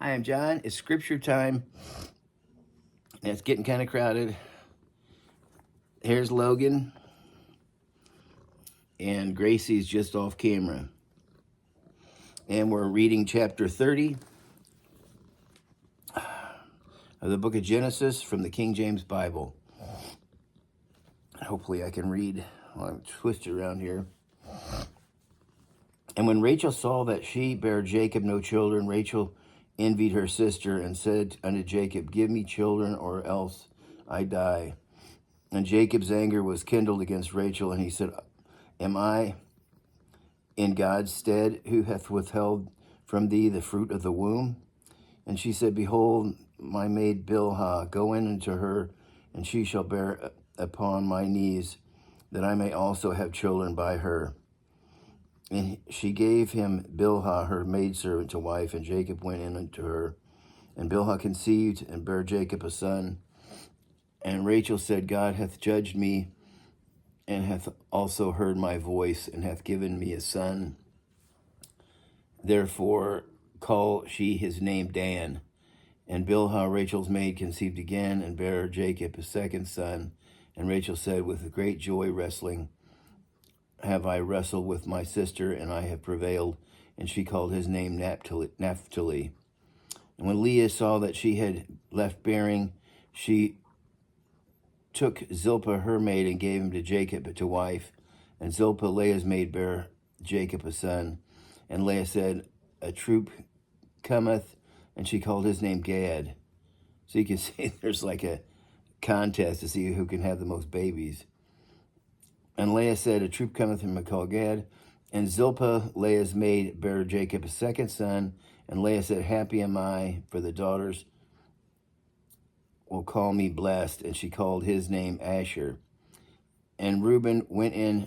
Hi, I'm John. It's scripture time, and it's getting kind of crowded. Here's Logan, and Gracie's just off camera. And we're reading chapter 30 of the book of Genesis from the King James Bible. Hopefully I can read while I'm twisted around here. And when Rachel saw that she bare Jacob no children, Rachel envied her sister and said unto Jacob, Give me children, or else I die. And Jacob's anger was kindled against Rachel, and he said, Am I in God's stead, who hath withheld from thee the fruit of the womb? And she said, Behold, my maid Bilhah, go in unto her, and she shall bear upon my knees, that I may also have children by her. And she gave him Bilhah, her maidservant, to wife, and Jacob went in unto her. And Bilhah conceived, and bare Jacob a son. And Rachel said, God hath judged me, and hath also heard my voice, and hath given me a son. Therefore call she his name Dan. And Bilhah, Rachel's maid, conceived again, and bare Jacob a second son. And Rachel said, With great joy wrestling have I wrestled with my sister, and I have prevailed. And she called his name Naphtali. And when Leah saw that she had left bearing, she took Zilpah her maid, and gave him to Jacob to wife. And Zilpah, Leah's maid, bare Jacob a son. And Leah said, A troop cometh, and she called his name Gad. So you can see there's like a contest to see who can have the most babies. And Leah said, A troop cometh, and called Gad. And Zilpah, Leah's maid, bare Jacob a second son. And Leah said, Happy am I, for the daughters will call me blessed. And she called his name Asher. And Reuben went in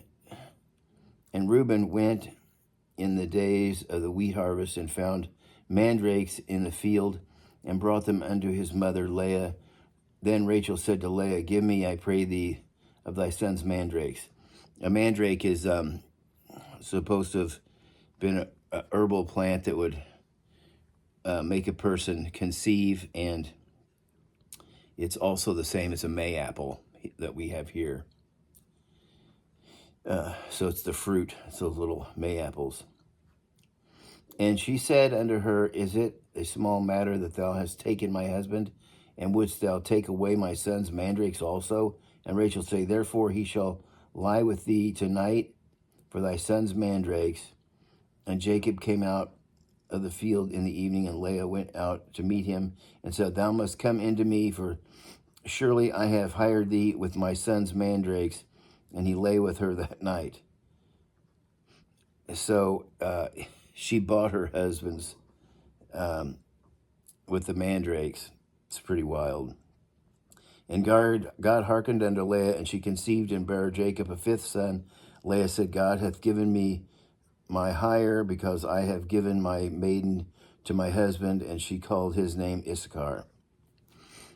the days of the wheat harvest, and found mandrakes in the field, and brought them unto his mother Leah. Then Rachel said to Leah, Give me, I pray thee, of thy son's mandrakes. A mandrake is supposed to have been a herbal plant that would make a person conceive, and it's also the same as a mayapple that we have here. So it's the fruit, it's those little mayapples. And she said unto her, Is it a small matter that thou hast taken my husband? And wouldst thou take away my son's mandrakes also? And Rachel said, Therefore he shall lie with thee tonight for thy son's mandrakes. And Jacob came out of the field in the evening, and Leah went out to meet him, and said, Thou must come into me, for surely I have hired thee with my son's mandrakes. And he lay with her that night. So she bought her husband's with the mandrakes. It's pretty wild. And God hearkened unto Leah, and she conceived and bare Jacob a fifth son. Leah said, God hath given me my hire, because I have given my maiden to my husband. And she called his name Issachar.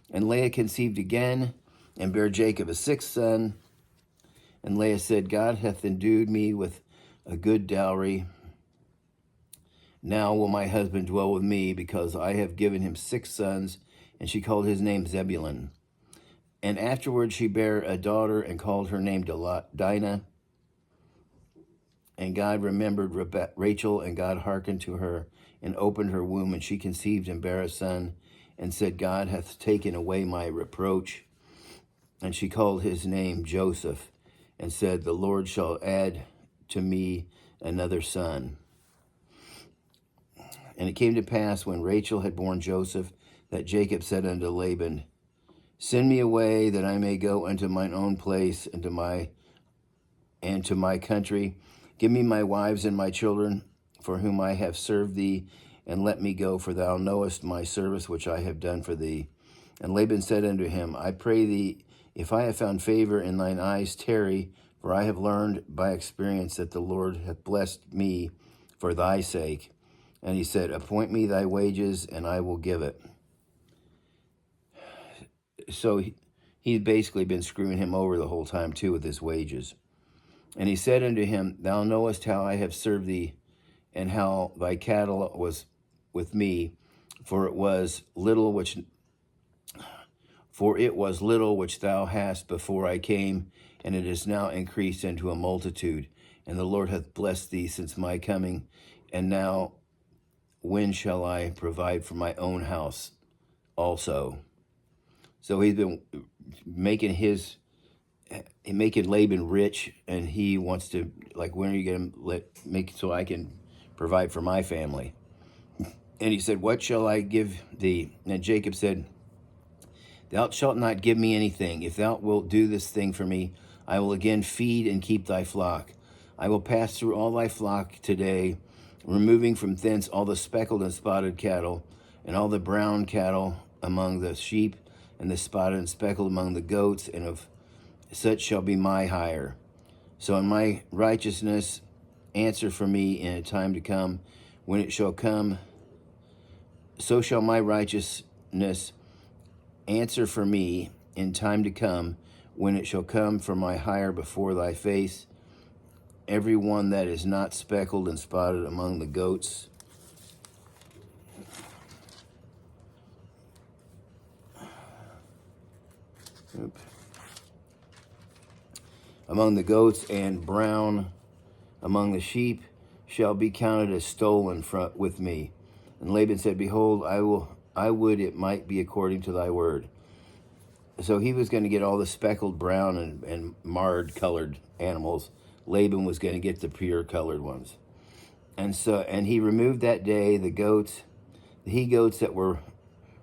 And Leah conceived again, and bare Jacob a sixth son. And Leah said, God hath endued me with a good dowry. Now will my husband dwell with me, because I have given him 6 sons. And she called his name Zebulun. And afterward she bare a daughter, and called her name Dinah. And God remembered Rachel, and God hearkened to her, and opened her womb, and she conceived and bare a son, and said, God hath taken away my reproach. And she called his name Joseph, and said, The Lord shall add to me another son. And it came to pass, when Rachel had borne Joseph, that Jacob said unto Laban, Send me away, that I may go unto mine own place, and to my country. Give me my wives and my children, for whom I have served thee, and let me go, for thou knowest my service which I have done for thee. And Laban said unto him, I pray thee, if I have found favor in thine eyes, tarry, for I have learned by experience that the Lord hath blessed me for thy sake. And he said, Appoint me thy wages, and I will give it. So he's basically been screwing him over the whole time, too, with his wages. And he said unto him, Thou knowest how I have served thee, and how thy cattle was with me, For it was little which thou hast before I came, and it is now increased into a multitude. And the Lord hath blessed thee since my coming. And now when shall I provide for my own house also? So he's been making Laban rich, and he wants to, like, when are you going to make so I can provide for my family? And he said, what shall I give thee? And Jacob said, thou shalt not give me anything. If thou wilt do this thing for me, I will again feed and keep thy flock. I will pass through all thy flock today, removing from thence all the speckled and spotted cattle, and all the brown cattle among the sheep, and the spotted and speckled among the goats, and of such shall be my hire. So in my righteousness answer for me in a time to come, when it shall come, so shall my righteousness answer for me in time to come, when it shall come for my hire before thy face, every one that is not speckled and spotted among the goats. Among the goats and brown among the sheep shall be counted as stolen with me. And Laban said, behold, I would it might be according to thy word. So he was going to get all the speckled, brown, and marred colored animals. Laban was going to get the pure colored ones. And he removed that day the he-goats that were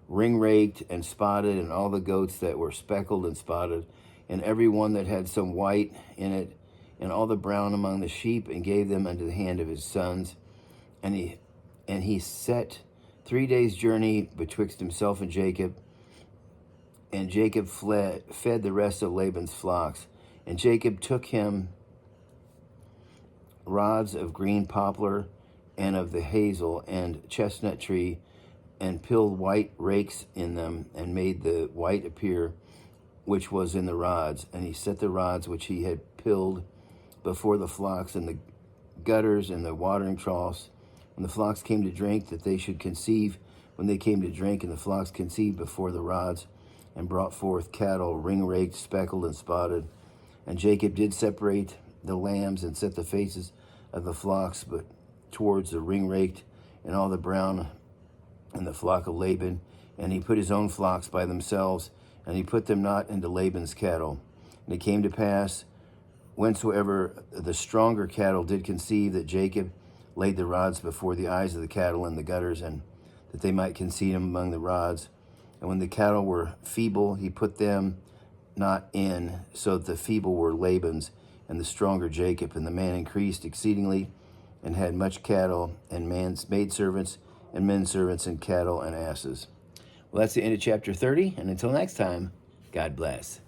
ring-raked and spotted, and all the goats that were speckled and spotted, and every one that had some white in it, and all the brown among the sheep, and gave them unto the hand of his sons. And he set 3 days' journey betwixt himself and Jacob. And Jacob fed the rest of Laban's flocks. And Jacob took him rods of green poplar, and of the hazel and chestnut tree, and pilled white rakes in them, and made the white appear which was in the rods. And he set the rods which he had pilled before the flocks in the gutters and the watering troughs. When the flocks came to drink, that they should conceive when they came to drink, and the flocks conceived before the rods, and brought forth cattle, ring-raked, speckled, and spotted. And Jacob did separate the lambs, and set the faces of the flocks but towards the ring-raked, and all the brown in the flock of Laban. And he put his own flocks by themselves, and he put them not into Laban's cattle. And it came to pass, whensoever the stronger cattle did conceive, that Jacob laid the rods before the eyes of the cattle in the gutters, and that they might conceive them among the rods. And when the cattle were feeble, he put them not in, so that the feeble were Laban's, and the stronger Jacob. And the man increased exceedingly, and had much cattle, and maidservants, and men servants, and cattle, and asses. Well, that's the end of chapter 30, and until next time, God bless.